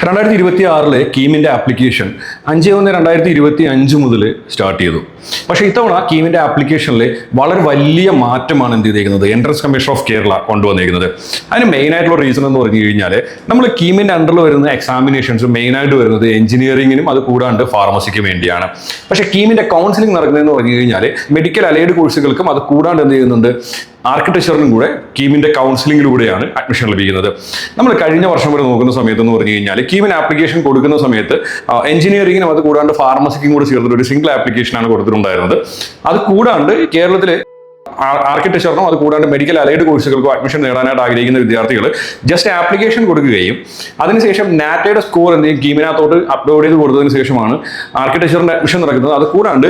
2026 കീമിൻ്റെ application 5/1/2025 മുതൽ start ചെയ്തു. പക്ഷേ ഇത്തവണ കീമിൻ്റെ ആപ്ലിക്കേഷനിൽ വളരെ വലിയ മാറ്റമാണ് എന്ത് ചെയ്തിരിക്കുന്നത് എൻട്രൻസ് കമ്മീഷൻ ഓഫ് കേരള കൊണ്ടുവന്നിരിക്കുന്നത്. അതിന് മെയിനായിട്ടുള്ള റീസൺ എന്ന് പറഞ്ഞു കഴിഞ്ഞാൽ നമ്മൾ കീമിൻ്റെ അണ്ടറിൽ വരുന്ന എക്സാമിനേഷൻസ് മെയിനായിട്ട് വരുന്നത് എഞ്ചിനീയറിംഗിനും അത് കൂടാണ്ട് ഫാർമസിക്കും വേണ്ടിയാണ്. പക്ഷേ കീമിൻ്റെ കൗൺസിലിംഗ് നടക്കുന്നതെന്ന് പറഞ്ഞു കഴിഞ്ഞാൽ മെഡിക്കൽ അലൈഡ് കോഴ്സുകൾക്കും അത് കൂടാണ്ട് എന്ത് ചെയ്യുന്നുണ്ട് ആർക്കിടെക്ചറിനും കൂടെ കീമിൻ്റെ കൗൺസിലിംഗിലൂടെയാണ് അഡ്മിഷൻ ലഭിക്കുന്നത്. നമ്മൾ കഴിഞ്ഞ വർഷം വരെ നോക്കുന്ന സമയത്ത് എന്ന് പറഞ്ഞു കഴിഞ്ഞാൽ കീമിന് ആപ്ലിക്കേഷൻ കൊടുക്കുന്ന സമയത്ത് എഞ്ചിനീയറിംഗിനും അത് കൂടാണ്ട് ഫാർമസിക്കും കൂടെ ചേർത്തിട്ട് ഒരു സിംഗിൾ ആപ്ലിക്കേഷനാണ് കൊടുത്തിട്ടുണ്ടായിരുന്നത്. അത് കൂടാണ്ട് കേരളത്തിൽ ആർക്കിടെക്ചറിനും അത് കൂടാണ്ട് മെഡിക്കൽ അലൈഡ് കോഴ്സുകൾക്കും അഡ്മിഷൻ നേടാനായിട്ട് ആഗ്രഹിക്കുന്ന വിദ്യാർത്ഥികൾ ജസ്റ്റ് ആപ്ലിക്കേഷൻ കൊടുക്കുകയും അതിനുശേഷം നാറ്റയുടെ സ്കോർ എന്തെങ്കിലും കീമിനകത്തോട്ട് അപ്ലോഡ് ചെയ്ത് കൊടുത്തതിന് ശേഷമാണ് ആർക്കിടെക്ചറിന്റെ അഡ്മിഷൻ നടക്കുന്നത്. അത് കൂടാണ്ട്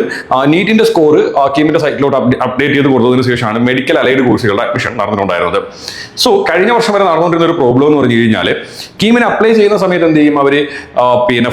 നീറ്റിന്റെ സ്കോർ കീമിന്റെ സൈറ്റിലോട്ട് അപ്ഡേറ്റ് ചെയ്ത് കൊടുത്തതിന് ശേഷമാണ് മെഡിക്കൽ അലൈഡ് കോഴ്സുകളുടെ അഡ്മിഷൻ നടന്നിട്ടുണ്ടായിരുന്നത്. സോ കഴിഞ്ഞ വർഷം വരെ നടന്നുകൊണ്ടിരുന്ന ഒരു പ്രോബ്ലം എന്ന് പറഞ്ഞു കഴിഞ്ഞാൽ കീമിന് അപ്ലൈ ചെയ്യുന്ന സമയത്ത് എന്ത് ചെയ്യും അവർ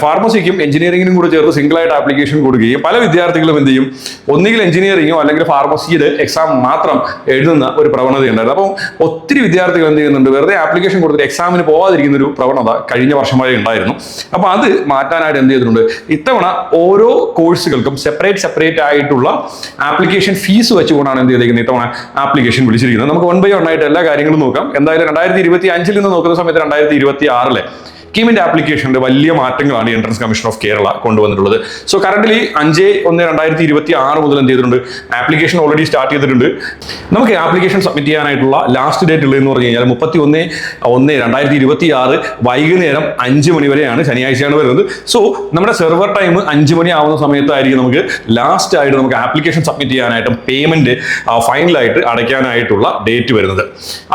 ഫാർമസിക്കും എഞ്ചിനീയറിംഗിനും കൂടെ ചേർത്ത് സിംഗിളായിട്ട് ആപ്ലിക്കേഷൻ കൊടുക്കുകയും പല വിദ്യാർത്ഥികളും എന്ത് ചെയ്യും ഒന്നുകിൽ എഞ്ചിനീയറിംഗോ അല്ലെങ്കിൽ ഫാർമസിയുടെ എക്സാം മാത്രം എഴുതുന്ന ഒരു പ്രവണതയുണ്ടായിരുന്നു. അപ്പം ഒത്തിരി വിദ്യാർത്ഥികൾ എന്ത് ചെയ്യുന്നുണ്ട് വെറുതെ ആപ്ലിക്കേഷൻ കൊടുത്തിട്ട് എക്സാമിന് പോകാതിരിക്കുന്ന ഒരു പ്രവണത കഴിഞ്ഞ വർഷം വരെ ഉണ്ടായിരുന്നു. അപ്പോൾ അത് മാറ്റാനായിട്ട് എന്ത് ചെയ്തിട്ടുണ്ട് ഇത്തവണ ഓരോ കോഴ്സുകൾക്കും സെപ്പറേറ്റ് ആയിട്ടുള്ള ആപ്ലിക്കേഷൻ ഫീസ് വെച്ചുകൊണ്ടാണ് എന്ത് ചെയ്തിരിക്കുന്നത് ഇത്തവണ ആപ്ലിക്കേഷൻ വിളിച്ചിരിക്കുന്നത്. നമുക്ക് 1 by 1 ആയിട്ട് എല്ലാ കാര്യങ്ങളും നോക്കാം. എന്തായാലും 2025 നിന്ന് നോക്കുന്ന സമയത്ത് 2026 കീമിന്റെ ആപ്ലിക്കേഷന്റെ വലിയ മാറ്റങ്ങളാണ് എൻട്രൻസ് കമ്മീഷൻ ഓഫ് കേരള കൊണ്ടുവന്നിട്ടുള്ളത്. സോ കറന്റ്ലി 5/1/2026 മുതൽ എന്ത് ചെയ്തിട്ടുണ്ട് ആപ്ലിക്കേഷൻ ഓൾറെഡി സ്റ്റാർട്ട് ചെയ്തിട്ടുണ്ട്. നമുക്ക് ആപ്ലിക്കേഷൻ സബ്മിറ്റ് ചെയ്യാനായിട്ടുള്ള ലാസ്റ്റ് ഡേറ്റ് ഉള്ളതെന്ന് പറഞ്ഞു കഴിഞ്ഞാൽ 31/1/2026 വൈകുന്നേരം 5 മണി വരെയാണ്, ശനിയാഴ്ചയാണ് വരുന്നത്. സോ നമ്മുടെ സെർവർ ടൈം 5 മണി ആവുന്ന സമയത്തായിരിക്കും നമുക്ക് ലാസ്റ്റ് ആയിട്ട് നമുക്ക് ആപ്ലിക്കേഷൻ സബ്മിറ്റ് ചെയ്യാനായിട്ടും പേയ്മെന്റ് ഫൈനലായിട്ട് അടയ്ക്കാനായിട്ടുള്ള ഡേറ്റ് വരുന്നത്.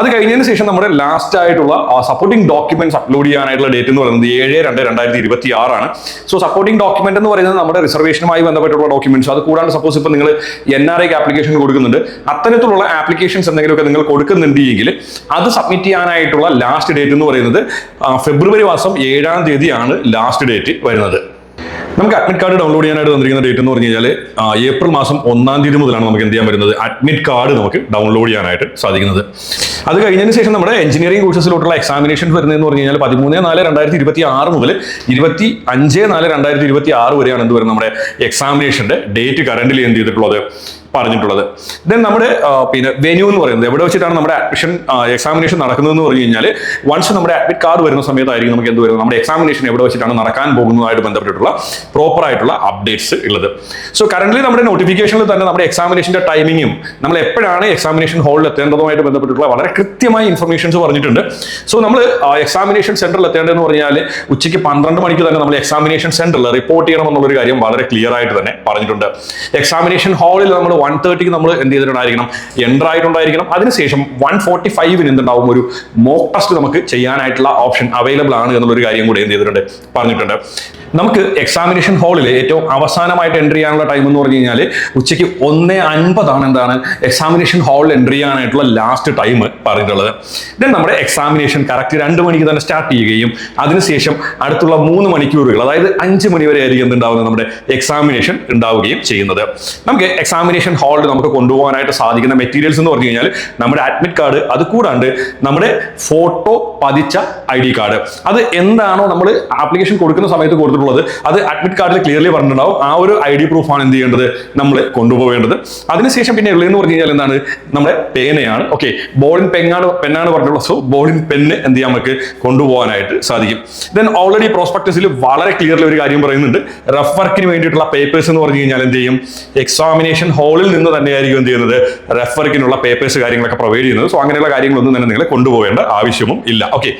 അത് കഴിഞ്ഞതിന് ശേഷം നമ്മുടെ ലാസ്റ്റ് ആയിട്ടുള്ള സപ്പോർട്ടിംഗ് ഡോക്യുമെന്റ്സ് അപ്ലോഡ് ചെയ്യാനായിട്ടുള്ള ഡേറ്റ് എന്ന് പറയുന്നത് 7/2/2026 ആണ്. സോ സപ്പോർട്ടിംഗ് ഡോക്യുമെന്റ് എന്ന് പറയുന്നത് നമ്മുടെ റിസർവേഷനുമായി ബന്ധപ്പെട്ടുള്ള ഡോക്യുമെന്റ്സ്. അത് കൂടാണ്ട് സപ്പോസ് ഇപ്പോൾ നിങ്ങൾ NRIക്ക് ആപ്ലിക്കേഷൻ കൊടുക്കുന്നുണ്ട്, അത്തരത്തിലുള്ള ആപ്ലിക്കേഷൻസ് എന്തെങ്കിലുമൊക്കെ നിങ്ങൾ കൊടുക്കുന്നുണ്ട് എങ്കിൽ അത് സബ്മിറ്റ് ചെയ്യാനായിട്ടുള്ള ലാസ്റ്റ് ഡേറ്റ് എന്ന് പറയുന്നത് ഫെബ്രുവരി മാസം 7-ാം തീയതിയാണ് ലാസ്റ്റ് ഡേറ്റ് വരുന്നത്. നമുക്ക് അഡ്മിറ്റ് കാർഡ് ഡൗൺലോഡ് ചെയ്യാനായിട്ട് തന്നിരിക്കുന്ന ഡേറ്റ് എന്ന് പറഞ്ഞു കഴിഞ്ഞാൽ ഏപ്രിൽ മാസം 1-ാം തീയതി മുതലാണ് നമുക്ക് എന്ത് ചെയ്യാൻ വരുന്നത് അഡ്മിറ്റ് കാർഡ് നമുക്ക് ഡൗൺലോഡ് ചെയ്യാനായിട്ട് സാധിക്കുന്നത്. അത് കഴിഞ്ഞതിന് ശേഷം നമ്മുടെ എഞ്ചിനീയറിംഗ് കോഴ്സസിലോട്ടുള്ള എക്സാമിനേഷൻ വരുന്നതെന്ന് പറഞ്ഞു കഴിഞ്ഞാൽ 13/4/2026 മുതൽ 25/5/2026 വരെയാണ് എന്ത് വരുന്നത് നമ്മുടെ എക്സാമിനേഷന്റെ ഡേറ്റ് കറന്റിൽ എന്ത് ചെയ്തിട്ടുള്ളത് പറഞ്ഞിട്ടുള്ളത്. ദെൻ നമ്മുടെ വെന്യൂ എന്ന് പറയുന്നത് എവിടെ വെച്ചിട്ടാണ് നമ്മുടെ അഡ്മിഷൻ എക്സാമിനേഷൻ നടക്കുന്നതെന്ന് പറഞ്ഞു കഴിഞ്ഞാൽ വൺസ് നമ്മുടെ അഡ്മിറ്റ് കാർഡ് വരുന്ന സമയത്തായിരിക്കും നമുക്ക് എന്ത് വരുന്നത് നമ്മുടെ എക്സാമിനേഷൻ എവിടെ വെച്ചിട്ടാണ് നടക്കാൻ പോകുന്നതായിട്ട് ബന്ധപ്പെട്ടിട്ടുള്ള പ്രോപ്പർ ആയിട്ടുള്ള അപ്ഡേറ്റ്സ് ഉള്ളത്. സോ കറന്റ്ലി നമ്മുടെ നോട്ടിഫിക്കേഷനിൽ തന്നെ നമ്മുടെ എക്സാമിനേഷന്റെ ടൈമിങ്ങും നമ്മൾ എപ്പോഴാണ് എക്സാമിനേഷൻ ഹാളിൽ എത്തേണ്ടതുമായിട്ട് ബന്ധപ്പെട്ടിട്ടുള്ള വളരെ കൃത്യമായ ഇൻഫർമേഷൻസ് പറഞ്ഞിട്ടുണ്ട്. സോ നമ്മൾ എക്സാമിനേഷൻ സെന്ററിൽ എത്തേണ്ടതെന്ന് പറഞ്ഞാൽ ഉച്ചയ്ക്ക് 12 മണിക്ക് തന്നെ നമ്മൾ എക്സാമിനേഷൻ സെന്ററിൽ റിപ്പോർട്ട് ചെയ്യണമെന്നുള്ളൊരു കാര്യം വളരെ ക്ലിയർ ആയിട്ട് തന്നെ പറഞ്ഞിട്ടുണ്ട്. എക്സാമിനേഷൻ ഹാളിൽ നമ്മൾ 1:30 നമ്മൾ എന്ത് ചെയ്തിട്ടുണ്ടായിരിക്കണം എൻ്റർ ആയിട്ടുണ്ടായിരിക്കണം. അതിനുശേഷം 1:45 എന്തുണ്ടാവും ഒരു മോക്ക് ടെസ്റ്റ് നമുക്ക് ചെയ്യാനായിട്ടുള്ള ഓപ്ഷൻ അവൈലബിൾ ആണ് എന്നുള്ളൊരു കാര്യം കൂടി എന്ത് ചെയ്തിട്ടുണ്ട് പറഞ്ഞിട്ടുണ്ട്. നമുക്ക് എക്സാമിനേഷൻ ഹാളിൽ ഏറ്റവും അവസാനമായിട്ട് എൻട്രി ചെയ്യാനുള്ള ടൈം എന്ന് പറഞ്ഞു കഴിഞ്ഞാൽ ഉച്ചയ്ക്ക് 1:50 എന്താണ് എക്സാമിനേഷൻ ഹാളിൽ എൻട്രി ചെയ്യാനായിട്ടുള്ള ലാസ്റ്റ് ടൈം പറഞ്ഞിട്ടുള്ളത്. ദെൻ നമ്മുടെ എക്സാമിനേഷൻ കറക്റ്റ് 2 മണിക്ക് തന്നെ സ്റ്റാർട്ട് ചെയ്യുകയും അതിനുശേഷം അടുത്തുള്ള 3 മണിക്കൂറുകൾ അതായത് 5 മണി വരെ ആയിരിക്കും എന്തുണ്ടാവുന്നത് നമ്മുടെ എക്സാമിനേഷൻ ഉണ്ടാവുകയും ചെയ്യുന്നത്. നമുക്ക് എക്സാമിനേഷൻ ഹാളിൽ നമുക്ക് കൊണ്ടുപോകാനായിട്ട് സാധിക്കുന്ന മെറ്റീരിയൽസ് എന്ന് പറഞ്ഞു കഴിഞ്ഞാൽ നമ്മുടെ അഡ്മിറ്റ് കാർഡ്, അത് കൂടാണ്ട് നമ്മുടെ ഫോട്ടോ പതിച്ച ID കാർഡ്. അത് എന്താണോ നമ്മൾ ആപ്ലിക്കേഷൻ കൊടുക്കുന്ന സമയത്ത് കൊടുത്തിട്ടുള്ളത് അത് അഡ്മിറ്റ് കാർഡിൽ ക്ലിയർലി പറഞ്ഞിട്ടുണ്ടാവും. ആ ഒരു ID പ്രൂഫാണ് എന്ത് ചെയ്യേണ്ടത് നമ്മൾ കൊണ്ടുപോകേണ്ടത്. അതിനുശേഷം പിന്നെ ഉള്ളതെന്ന് പറഞ്ഞു കഴിഞ്ഞാൽ എന്താണ് നമ്മുടെ പേനയാണ്. ഓക്കെ, ബോളിൻ പെന്നാണ് പറഞ്ഞിട്ടുള്ളത്. സോ ബോളിൻ പെന്ന് എന്ത് ചെയ്യാൻ നമുക്ക് കൊണ്ടുപോകാനായിട്ട് സാധിക്കും. ദെൻ ഓൾറെഡി പ്രോസ്പെക്ടസിൽ വളരെ ക്ലിയർലി ഒരു കാര്യം പറയുന്നുണ്ട്. റഫ് വർക്കിന് വേണ്ടിയിട്ടുള്ള പേപ്പേഴ്സ് എന്ന് പറഞ്ഞു കഴിഞ്ഞാൽ എന്ത് ചെയ്യും എക്സാമിനേഷൻ ഹാളിൽ നിന്ന് തന്നെയായിരിക്കും എന്ത് ചെയ്യുന്നത് റഫ് വർക്കിനുള്ള പേപ്പേഴ്സ് കാര്യങ്ങളൊക്കെ പ്രൊവൈഡ് ചെയ്യുന്നത്. സോ അങ്ങനെയുള്ള കാര്യങ്ങളൊന്നും തന്നെ നിങ്ങൾ കൊണ്ടുപോകേണ്ട ആവശ്യവും ഇല്ല. ഓക്കെ,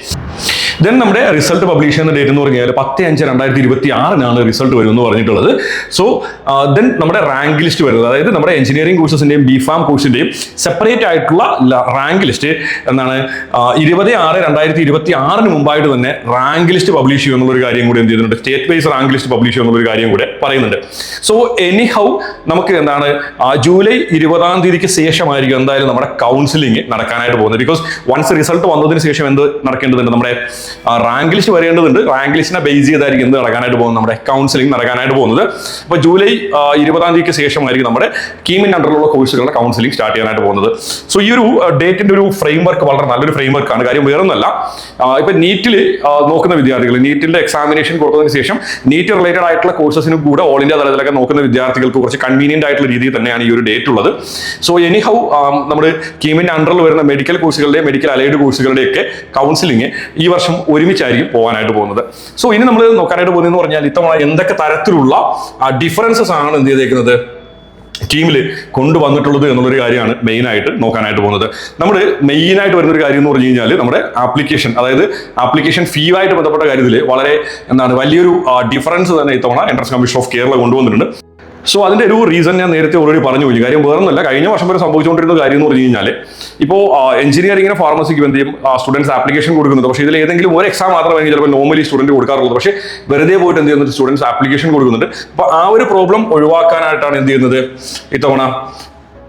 ദെൻ നമ്മുടെ റിസൾട്ട് പബ്ലിഷ് ചെയ്യുന്ന ഡേറ്റ് എന്ന് പറഞ്ഞാൽ 10/5/2026 റിസൾട്ട് വരും എന്ന് പറഞ്ഞിട്ടുള്ളത്. സോ ദെൻ നമ്മുടെ റാങ്ക് ലിസ്റ്റ് വരുന്നത് അതായത് നമ്മുടെ എഞ്ചിനീയറിംഗ് കോഴ്സസിന്റെയും BPharm കോഴ്സിന്റെയും സെപ്പറേറ്റ് ആയിട്ടുള്ള റാങ്ക് ലിസ്റ്റ് എന്താണ് 20/6/2026 മുമ്പായിട്ട് തന്നെ റാങ്ക് ലിസ്റ്റ് പബ്ലിഷ് ചെയ്യും എന്നുള്ളൊരു കാര്യം കൂടി എന്ത് ചെയ്യുന്നുണ്ട് state vice rank list publish ചെയ്യും എന്നുള്ളൊരു കാര്യം കൂടെ പറയുന്നുണ്ട്. സോ എനിഹൗ നമുക്ക് എന്താണ് ജൂലൈ 20-ാം തീയതിക്ക് ശേഷമായിരിക്കും എന്തായാലും നമ്മുടെ കൗൺസിലിംഗ് നടക്കാനായിട്ട് പോകുന്നത്. ബിക്കോസ് വൺസ് റിസൾട്ട് വന്നതിന് ശേഷം എന്ത് നടക്കേണ്ടതുണ്ട് നമ്മുടെ റാങ്ക് ലിസ്റ്റ് വരേണ്ടതുണ്ട്. റാങ്ക് ലിസ്റ്റിനെ ബേസ് ചെയ്തായിരിക്കും എന്ത് നടക്കാനായിട്ട് പോകുന്നത്, നമ്മുടെ കൗൺസിലിംഗ് നടക്കാനായിട്ട് പോകുന്നത്. അപ്പോൾ ജൂലൈ 20-ാം തീയതിക്ക് ശേഷമായിരിക്കും നമ്മുടെ കീമിന്റെ അണ്ടറിലുള്ള കോഴ്സുകളുടെ കൗൺസിലിംഗ് സ്റ്റാർട്ട് ചെയ്യാനായിട്ട് പോകുന്നത്. സോ ഈ ഒരു ഡേറ്റിന്റെ ഒരു ഫ്രെയിം വർക്ക് വളരെ നല്ലൊരു ഫ്രെയിം വർക്കാണ്. കാര്യം വേറൊന്നല്ല, ഇപ്പൊ നീറ്റിൽ നോക്കുന്ന വിദ്യാർത്ഥികൾ, നീറ്റിന്റെ എക്സാമിനേഷൻ കൊടുത്തതിന് ശേഷം നീറ്റ് റിലേറ്റഡ് ആയിട്ടുള്ള കോഴ്സസിനും കൂടെ ഓൾ ഇന്ത്യ തലത്തിലൊക്കെ നോക്കുന്ന വിദ്യാർത്ഥികൾക്ക് കുറച്ച് കൺവീനിയന്റ് ആയിട്ടുള്ള രീതിയിൽ തന്നെയാണ് ഈ ഒരു ഡേറ്റ് ഉള്ളത്. സോ എനി ഹൗ നമ്മുടെ കീമിന്റെ അണ്ടറിൽ വരുന്ന മെഡിക്കൽ കോഴ്സുകളുടെ, മെഡിക്കൽ അലൈഡ് കോഴ്സുകളുടെ ഒക്കെ കൗൺസിലിംഗ് ഈ വർഷം ഒരുമിച്ചായിരിക്കും പോകാനായിട്ട് പോകുന്നത്. സോ ഇനി നമ്മൾ നോക്കാനായിട്ട് പോകുന്നതെന്ന് പറഞ്ഞാൽ ഇത്തവണ എന്തൊക്കെ തരത്തിലുള്ള ഡിഫറൻസസ് ആണ് എന്ത് ചെയ്തേക്കുന്നത് ടീമിൽ കൊണ്ടുവന്നിട്ടുള്ളത് എന്നുള്ളൊരു കാര്യമാണ് മെയിൻ ആയിട്ട് നോക്കാനായിട്ട് പോകുന്നത്. നമ്മൾ മെയിൻ ആയിട്ട് വരുന്നൊരു കാര്യം എന്ന് പറഞ്ഞു കഴിഞ്ഞാൽ നമ്മുടെ ആപ്ലിക്കേഷൻ, അതായത് ആപ്ലിക്കേഷൻ ഫീ ആയിട്ട് ബന്ധപ്പെട്ട കാര്യത്തിൽ വളരെ വലിയൊരു ഡിഫറൻസ് തന്നെ ഇത്തവണ എൻട്രൻസ് കമ്മീഷൻ ഓഫ് കേരള കൊണ്ടുവന്നിട്ടുണ്ട്. സോ അതിന്റെ ഒരു റീസൺ ഞാൻ നേരത്തെ ഓൾറെഡി പറഞ്ഞു കഴിഞ്ഞു. കാര്യം വേറൊന്നുമല്ല, കഴിഞ്ഞ വർഷം വരെ സംഭവിച്ചുകൊണ്ടിരുന്ന കാര്യം എന്ന് പറഞ്ഞു കഴിഞ്ഞാൽ ഇപ്പോൾ എഞ്ചിനീയറിംഗിന് ഫാർമസിക്ക് എന്ത് ചെയ്യും, സ്റ്റുഡൻസ് ആപ്ലിക്കേഷൻ കൊടുക്കുന്നുണ്ട്. പക്ഷേ ഇതിൽ ഏതെങ്കിലും ഒരു എക്സാം മാത്രമായിരിക്കും ചിലപ്പോൾ നോർമലി സ്റ്റുഡന്റ് കൊടുക്കാറുള്ളത്. പക്ഷേ വെറുതെ പോയിട്ട് എന്ത് ചെയ്യുന്നത്, സ്റ്റുഡൻസ് ആപ്ലിക്കേഷൻ കൊടുക്കുന്നുണ്ട്. അപ്പോൾ ആ ഒരു പ്രോബ്ലം ഒഴിവാക്കാനായിട്ടാണ് എന്ത് ചെയ്യുന്നത് ഇത്തവണ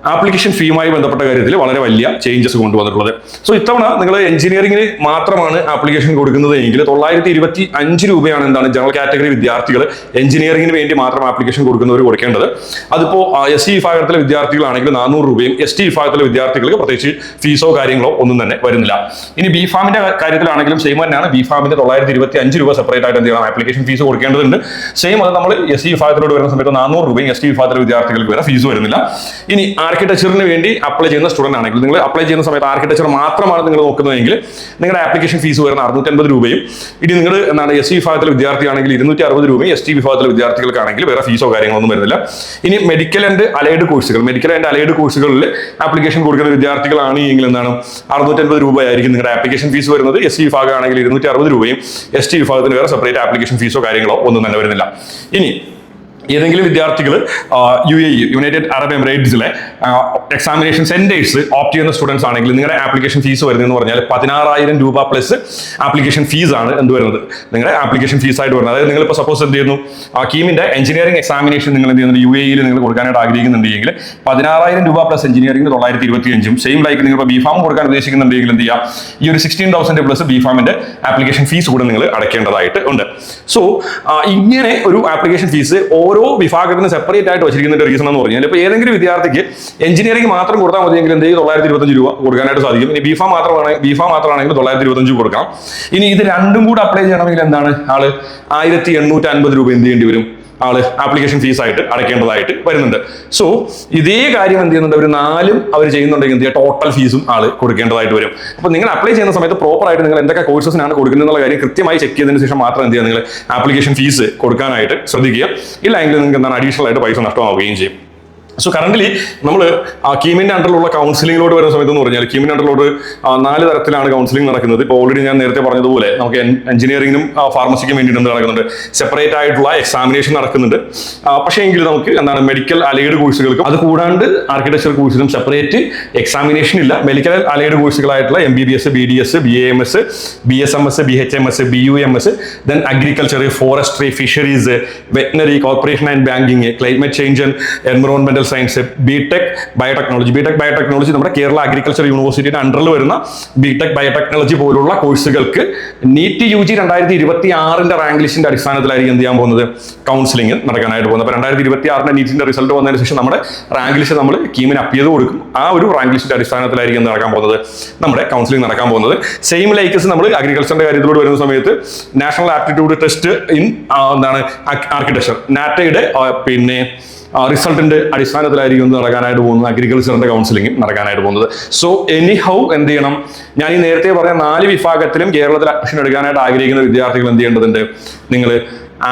ആപ്ലിക്കേഷൻ ഫീയുമായി ബന്ധപ്പെട്ട കാര്യത്തിൽ വളരെ വലിയ ചേഞ്ചസ് കൊണ്ടുവന്നിട്ടുള്ളത്. സോ ഇത്തവണ നിങ്ങൾ എഞ്ചിനീയറിംഗിന് മാത്രമാണ് ആപ്ലിക്കേഷൻ കൊടുക്കുന്നത് എങ്കിൽ 925 രൂപയാണ് എന്താണ് ജനറൽ കാറ്റഗറി വിദ്യാർത്ഥികൾ എഞ്ചിനീയറിംഗിന് വേണ്ടി മാത്രം ആപ്ലിക്കേഷൻ കൊടുക്കുന്നവർ കൊടുക്കേണ്ടത്. അതിപ്പോൾ SC വിഭാഗത്തിലെ വിദ്യാർത്ഥികളാണെങ്കിൽ 400 രൂപയും ST വിഭാഗത്തിലെ വിദ്യാർത്ഥികൾക്ക് പ്രത്യേകിച്ച് ഫീസോ കാര്യങ്ങളോ ഒന്നും തന്നെ വരുന്നില്ല. ഇനി ബി ഫാമിന്റെ കാര്യത്തിലാണെങ്കിലും സെയിം തന്നെയാണ്. ബി ഫാമിന്റെ 925 രൂപ സെപ്പറേറ്റ് ആയിട്ട് എന്ത് ചെയ്യണം, ആപ്ലിക്കേഷൻ ഫീസ് കൊടുക്കേണ്ടതുണ്ട്. സെയിം അത് നമ്മൾ SC വിഭാഗത്തിലോട്ട് വരുന്ന സമയത്ത് 400 രൂപയും ST വിഭാഗത്തിലെ വിദ്യാർത്ഥികൾക്ക് വരെ ഫീസ് വരുന്നില്ല. ഇനി ആർക്കിടെക്ചറിന് വേണ്ടി അപ്ലൈ ചെയ്യുന്ന സ്റ്റുഡന്റ് ആണെങ്കിൽ, നിങ്ങൾ അപ്ലൈ ചെയ്യുന്ന സമയത്ത് ആർക്കിടെക്ചർ മാത്രമാണ് നിങ്ങൾ നോക്കുന്നതെങ്കിൽ നിങ്ങളുടെ ആപ്ലിക്കേഷൻ ഫീസ് വരുന്ന 650 രൂപയും. ഇനി നിങ്ങൾ SC വിഭാഗത്തിലെ വിദ്യാർത്ഥിയാണെങ്കിൽ 260 രൂപയും ST വിഭാഗത്തിലെ വിദ്യാർത്ഥികൾക്കാണെങ്കിൽ വേറെ ഫീസോ കാര്യങ്ങളൊന്നും വരുന്നില്ല. ഇനി മെഡിക്കൽ ആൻഡ് അലൈഡ് കോഴ്സുകളിൽ ആപ്ലിക്കേഷൻ കൊടുക്കുന്ന വിദ്യാർത്ഥികളാണ് എങ്കിൽ എന്താണ് 650 രൂപയായിരിക്കും നിങ്ങളുടെ ആപ്ലിക്കേഷൻ ഫീസ് വരുന്നത്. SC വിഭാഗമാണെങ്കിൽ 260 രൂപയും ST വിഭാഗത്തിന് വേറെ സെപ്പറേറ്റ് ആപ്ലിക്കേഷൻ ഫീസോ കാര്യങ്ങളോ ഒന്നും തന്നെ വരുന്നില്ല. ഇനി ഏതെങ്കിലും വിദ്യാർത്ഥികൾ UAE യുണൈറ്റഡ് അറബ് എമിറേറ്റ്സിലെ എക്സാമിനേഷൻ സെന്റേഴ്സ് ഓപ്റ്റ് ചെയ്യുന്ന സ്റ്റുഡൻസ് ആണെങ്കിൽ നിങ്ങളുടെ ആപ്ലിക്കേഷൻ ഫീസ് വരുന്നതെന്ന് പറഞ്ഞാൽ 16,000 രൂപ പ്ലസ് ആപ്ലിക്കേഷൻ ഫീസ് ആണ് എന്ത് വരുന്നത്, നിങ്ങളുടെ ആപ്ലിക്കേഷൻ ഫീസ് ആയിട്ട് വരുന്നത്. അതായത് നിങ്ങളിപ്പോൾ സപ്പോസ് എന്ത് ചെയ്യുന്നു, കീമിന്റെ എഞ്ചിനീയറിംഗ് എക്സാമിനേഷൻ നിങ്ങൾ എന്ത് ചെയ്യുന്നത് UAE നിങ്ങൾ കൊടുക്കാനായിട്ട് ആഗ്രഹിക്കുന്നുണ്ടെങ്കിൽ 16,000 രൂപ പ്ലസ് എഞ്ചിനീയറിംഗ് 925. സെയിം ലൈക്ക് നിങ്ങൾ ബി ഫാം കൊടുക്കാൻ ഉദ്ദേശിക്കുന്നുണ്ടെങ്കിൽ എന്ത് ചെയ്യുക, ഈ ഒരു 16,000 പ്ലസ് ബി ഫാമിന്റെ ആപ്ലിക്കേഷൻ ഫീസ് കൂടെ നിങ്ങൾ അടയ്ക്കേണ്ടതായിട്ട് ഉണ്ട്. സോ ഇങ്ങനെ ഒരു ആപ്ലിക്കേഷൻ ഫീസ് ഓരോ വിഭാഗത്തിന് സെപ്പറേറ്റ് ആയിട്ട് വെച്ചിരിക്കുന്ന റീസൺ എന്ന് പറഞ്ഞാൽ, ഇപ്പോൾ ഏതെങ്കിലും വിദ്യാർത്ഥിക്ക് എഞ്ചിനീയറിംഗ് മാത്രം കൊടുത്താൽ മതിയെങ്കിൽ എന്ത് ചെയ്യും 925 രൂപ കൊടുക്കാനായിട്ട് സാധിക്കും. ഇനി ബി ഫാം മാത്രമാണെങ്കിൽ 925 കൊടുക്കണം. ഇനി ഇത് രണ്ടും കൂടെ അപ്ലൈ ചെയ്യണമെങ്കിൽ എന്താണ്, ആള് 1,850 രൂപ എന്ത് ചെയ്യേണ്ടി വരും, ആള് ആപ്ലിക്കേഷൻ ഫീസ് ആയിട്ട് അടയ്ക്കേണ്ടതായിട്ട് വരുന്നുണ്ട്. സോ ഇതേ കാര്യം എന്ത് ചെയ്യുന്നുണ്ട്, ഒരു 4 അവർ ചെയ്യുന്നുണ്ടെങ്കിൽ എന്ത് ചെയ്യുക, ടോട്ടൽ ഫീസും ആള് കൊടുക്കേണ്ടതായിട്ട് വരും. അപ്പോൾ നിങ്ങൾ അപ്ലൈ ചെയ്യുന്ന സമയത്ത് പ്രോപ്പർ ആയിട്ട് നിങ്ങൾ എന്തൊക്കെ കോഴ്സസിനാണ് കൊടുക്കുന്നത് എന്നുള്ള കാര്യം കൃത്യമായി ചെക്ക് ചെയ്തതിന് ശേഷം മാത്രം എന്ത് ചെയ്യുക, നിങ്ങൾ ആപ്ലിക്കേഷൻ ഫീസ് കൊടുക്കാനായിട്ട് ശ്രദ്ധിക്കുക. ഇല്ല എങ്കിൽ നിങ്ങൾക്ക് എന്താണ് അഡീഷണൽ ആയിട്ട് പൈസ നഷ്ടമാവുകയും ചെയ്യും. സോ കറന്റ്ലി നമ്മൾ കീമിന്റെ അണ്ടറിലുള്ള കൗൺസിലിംഗിലോട്ട് വരുന്ന സമയത്ത് എന്ന് പറഞ്ഞാൽ കീമിന്റെ അണ്ടറിലോട്ട് 4 തരത്തിലാണ് കൗൺസിലിംഗ് നടക്കുന്നത്. ഇപ്പോൾ ഓൾറെഡി ഞാൻ നേരത്തെ പറഞ്ഞതുപോലെ നമുക്ക് എഞ്ചിനീയറിംഗിനും ഫാർമസിക്കും വേണ്ടിയിട്ട് എന്ത് നടക്കുന്നുണ്ട്, സെപ്പറേറ്റ് ആയിട്ടുള്ള എക്സാമിനേഷൻ നടക്കുന്നുണ്ട്. പക്ഷേ എങ്കിൽ നമുക്ക് എന്താണ് മെഡിക്കൽ അലൈഡ് കോഴ്സുകൾക്കും അത് കൂടാണ്ട് ആർക്കിടെക്ചർ കോഴ്സിനും സെപ്പറേറ്റ് എക്സാമിനേഷൻ ഇല്ല. മെഡിക്കൽ അലൈഡ് കോഴ്സുകളായിട്ടുള്ള MBBS, BDS, BAMS, BSMS, BHMS, BUMS, then agriculture, forestry, fisheries, veterinary, corporation and banking, climate change and environmental science, B Tech biotechnology നമ്മുടെ കേരള അഗ്രികൾച്ചർ യൂണിവേഴ്സിറ്റിയുടെ അണ്ടറിൽ വരുന്ന ബിടെക് ബയോടെക്നോളജി പോലുള്ള കോഴ്സുകൾക്ക് നീറ്റ് UG 2026 റാങ്ക് ലിസ്റ്റിന്റെ അടിസ്ഥാനത്തിലായിരിക്കും എന്ത് ചെയ്യാൻ പോകുന്നത്, കൗൺസിലിംഗ് നടക്കാനായിട്ട് പോകുന്നത്. അപ്പോൾ 2026 നീറ്റിന്റെ റിസൾട്ട് വന്നതിന് ശേഷം നമ്മുടെ റാങ്ക് ലിസ്റ്റ് നമ്മൾ കീമിന് അപ്പ് ചെയ്ത് കൊടുക്കും. ആ ഒരു റാങ്ക് ലിസ്റ്റിന്റെ അടിസ്ഥാനത്തിലായിരിക്കും എന്ത് നടക്കാൻ പോകുന്നത്, നമ്മുടെ കൗൺസിലിംഗ് നടക്കാൻ പോകുന്നത്. സെയിം ലൈക്കസ് നമ്മൾ അഗ്രികൾച്ചറിന്റെ കാര്യത്തിലൂടെ വരുന്ന സമയത്ത് national aptitude test in architecture നാറ്റയുടെ പിന്നെ റിസൾട്ടിന്റെ അടിസ്ഥാനത്തിലായിരിക്കും നടക്കാനായിട്ട് പോകുന്നത്, അഗ്രികൾച്ചറിന്റെ കൗൺസിലിംഗ് നടക്കാനായിട്ട് പോകുന്നത്. സോ എനി ഹൗ എന്ത് ചെയ്യണം, ഞാൻ ഈ നേരത്തെ പറഞ്ഞ 4 വിഭാഗത്തിലും കേരളത്തിൽ അഡ്മിഷൻ എടുക്കാനായിട്ട് ആഗ്രഹിക്കുന്ന വിദ്യാർത്ഥികൾ എന്ത് ചെയ്യേണ്ടതുണ്ട്, നിങ്ങൾ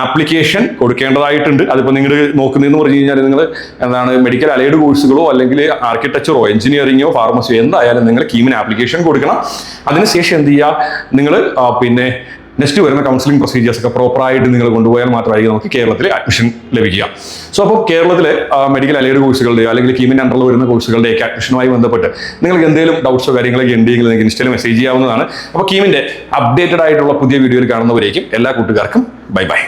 ആപ്ലിക്കേഷൻ കൊടുക്കേണ്ടതായിട്ടുണ്ട്. അതിപ്പോൾ നിങ്ങൾ നോക്കുന്നതെന്ന് പറഞ്ഞു കഴിഞ്ഞാൽ നിങ്ങൾ എന്താണ് മെഡിക്കൽ അലൈഡ് കോഴ്സുകളോ അല്ലെങ്കിൽ ആർക്കിടെക്ചറോ എഞ്ചിനീയറിംഗോ ഫാർമസിയോ എന്തായാലും നിങ്ങൾ കീമിന് ആപ്ലിക്കേഷൻ കൊടുക്കണം. അതിനുശേഷം എന്ത് ചെയ്യുക, നിങ്ങൾ പിന്നെ നെക്സ്റ്റ് വരുന്ന കൗൺസിലിംഗ് പ്രൊസീജിയേഴ്സ് ഒക്കെ പ്രോപ്പറായിട്ട് നിങ്ങൾ കൊണ്ടുപോയാൽ മാത്രമായിരിക്കും നമുക്ക് കേരളത്തിൽ അഡ്മിഷൻ ലഭിക്കുക. സോ അപ്പോൾ കേരളത്തിലെ മെഡിക്കൽ അലൈഡ് കോഴ്സുകളുടെയോ അല്ലെങ്കിൽ കീമിൻ്റെ അണ്ടറിൽ വരുന്ന കോഴ്സുകളുടെയൊക്കെ അഡ്മിഷനുമായി ബന്ധപ്പെട്ട് നിങ്ങൾക്ക് എന്തെങ്കിലും ഡൗട്ട്സോ കാര്യങ്ങളൊക്കെ ഉണ്ടെങ്കിൽ നിങ്ങൾക്ക് ഇൻസ്റ്റയിൽ മെസ്സേജ് ചെയ്യാവുന്നതാണ്. അപ്പോൾ കീമിൻ്റെ അപ്ഡേറ്റഡ് ആയിട്ടുള്ള പുതിയ വീഡിയോയിൽ കാണുന്നവരേക്കും എല്ലാ കൂട്ടുകാർക്കും ബൈ ബൈ.